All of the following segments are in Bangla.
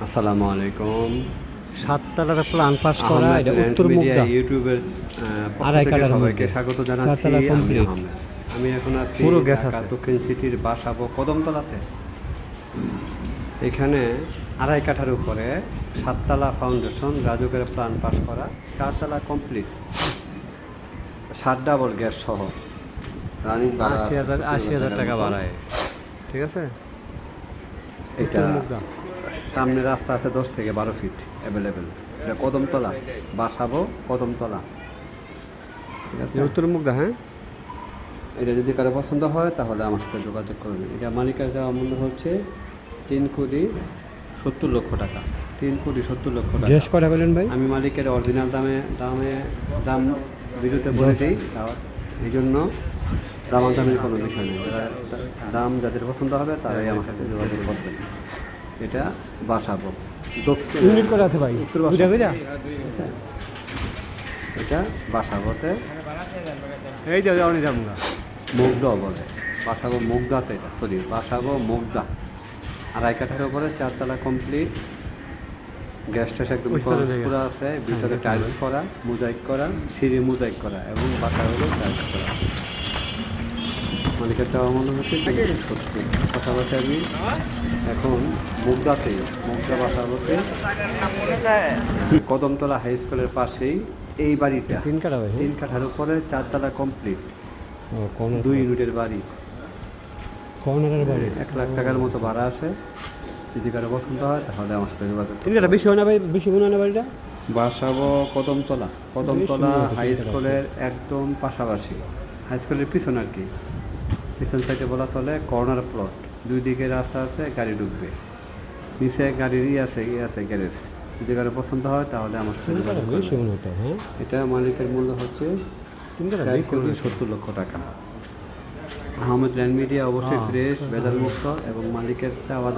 আসসালামু আলাইকুম। সাততলার প্ল্যান পাস করা আহমেদ এটা ল্যান্ড উত্তর মিডিয়া মুগদা ইউটিউবের পক্ষ আড়াই থেকে কালারের সবাইকে মধ্যে স্বাগত জানাচ্ছি। চারতলা আমি কমপ্লিট আহমেদ। আমি এখন আছি পুরো গ্যাস ঢাকা আছে। দক্ষিণ সিটির বাসাবো কদমতলাতে। এখানে আড়াই কাঠার উপরে সাততলা ফাউন্ডেশন, রাজুকের প্ল্যান পাস করা, চারতলা কমপ্লিট, 7 ডাবল গ্যাস সহ রানিং ৮০,০০০ টাকা বাড়ায়, ঠিক আছে। এটা উত্তর মুগদা সামনে রাস্তা আছে 10 থেকে 12 ফিট অ্যাভেলেবেল। এটা কদমতলা, বাসাবো কদমতলা, ঠিক আছে। উত্তর মুগদা, হ্যাঁ। এটা যদি কারো পছন্দ হয় তাহলে আমার সাথে যোগাযোগ করবেন। এটা মালিকের দেওয়া মূল্য হচ্ছে 3,70,00,000 টাকা। 3,70,00,000 টাকা। গ্যাস কটা বলেন ভাই? আমি মালিকের অরিজিনাল দাম বিরুদ্ধে বলে দিই, এই জন্য দামাদামের কোনো বিষয় নেই। দাম যাদের পছন্দ হবে তারাই আমার সাথে যোগাযোগ করবেন। এটা বাসাবো দক্ষিণ ইউনিট কটা আছে ভাই? উত্তর বুঝা বুঝা এটা বাসাবোতে এই যে অনেক যাবো মুগদা বলে, বাসাবো মুগদাতে। এটা সরি, বাসাবো মুগদা। আড়াই কাঠার উপরে 4 তলা কমপ্লিট, গ্যাস ট্যাস একদম পুরো আছে, ভিতরে টাইলস করা, মোজাইক করা, সিঁড়ি মোজাইক করা এবং বাসা হলো টাইলস করা। মালিকের দেওয়া মনে হচ্ছে 3,70,00,000। পাশাপাশি আমি এখন মুগদা বাসাবোতে কদমতলা হাই স্কুলের পাশেই এই বাড়িটা 3 কাঠা ভাই? 3 কাঠার উপরে 4 তলা কমপ্লিট, ও কর্নার 2 ইউনিটের বাড়ি। কর্নারের বাড়ি 1 লাখ টাকার মতো ভাড়া আসে। যদি কারো পছন্দ হয় তাহলে আমার সাথে যোগাযোগ 3 কাঠা বেশি হয় না ভাই? বেশি মনে হয় না বাড়িটা? বাসাবো কদমতলা হাই স্কুলের একদম পাশাপাশি, হাই স্কুলের পিছন আর কি, পিছন সাইডে বলা চলে কর্নার প্লট। 2 দিকে রাস্তা আছে, গাড়ি ঢুকবে, নিচে গাড়ির আছে গ্যারেজ। যদি কারো পছন্দ হয় তাহলে আমার সাথে যোগাযোগ বেশি করবেন। মনে হতো, হ্যাঁ। এটা মালিকের মূল্য হচ্ছে 3 কাঠা বেশি মনে হতো। 4,70,00,000 টাকা। আহমেদ ল্যান্ড মিডিয়া অবশ্যই ফ্রেশ, ভেজাল মুক্ত এবং মালিকের চাওয়া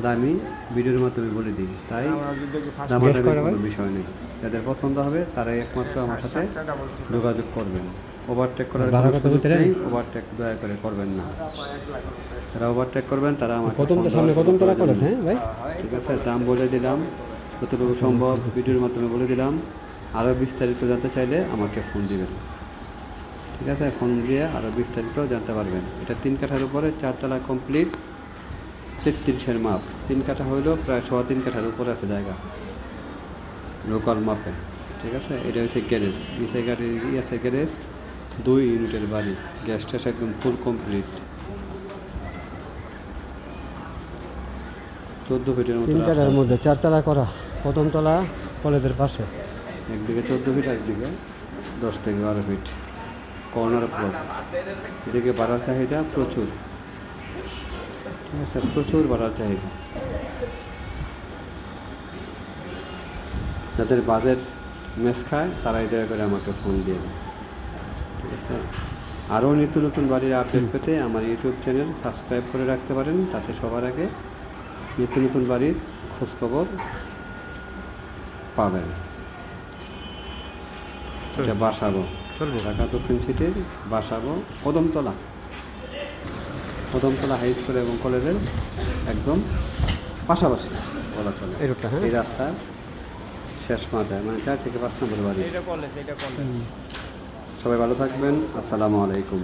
দামি ভিডিওর মাধ্যমে বলে দিই, তাই দামাদামির কোনো বিষয় নেই। যাদের পছন্দ হবে তারাই একমাত্র আমার সাথে যোগাযোগ করবেন। ওভারটেক করার কোনো সুযোগ নেই, ওভারটেক দয়া করে করবেন না। যারা ওভারটেক করবেন তারা আমাকে সামনে কদমতলা করেছে, হ্যাঁ ভাই। ঠিক আছে, দাম বলে দিলাম, যতটুকু সম্ভব ভিডিওর মাধ্যমে বলে দিলাম। আরও বিস্তারিত জানতে চাইলে আমাকে ফোন দিবেন, ঠিক আছে। ফোন দিয়ে আরও বিস্তারিত জানতে পারবেন। এটা 3 কাঠার উপরে 4 তলা কমপ্লিট, 33-এর মাপ। 3 কাঠা হইলেও প্রায় 3.25 কাঠার উপরে আছে জায়গা, লোকাল মাপে, ঠিক আছে। এটা হচ্ছে গ্যারেজ, নিচে গাড়ির আছে গ্যারেজ, 2 ইউনিটের বাড়ি, গ্যাস ট্যাস একদম ফুল কমপ্লিট, 14 ফিটের মতো 3 রাস্তা কাঠার আছে। মধ্যে 4 তলা করা, কদমতলা কলেজের পাশে। একদিকে 14 ফিট, একদিকে 10 থেকে 12 ফিট, কর্নার প্লট। এদিকে বাড়ার চাহিদা প্রচুর, ঠিক আছে, প্রচুর বাড়ার চাহিদা। যাদের বাজেট মেস খায় তারাই দয়া করে আমাকে ফোন দিয়ে দেয়, ঠিক আছে। আরও নিত্য নতুন বাড়ির আপডেট পেতে আমার ইউটিউব চ্যানেল সাবস্ক্রাইব করে রাখতে পারেন, তাতে সবার আগে নিত্য নতুন বাড়ির খোঁজখবর পাবেন। এটা বাসাবো ঢাকা দক্ষিণ সিটির বাসাবো কদমতলা হাই স্কুল এবং কলেজের একদম পাশাপাশি বলা চলে। এই রাস্তার শেষ মাথায়, মানে 4 থেকে 5 নম্বর বাড়ি। সবাই ভালো থাকবেন। আসসালামু আলাইকুম।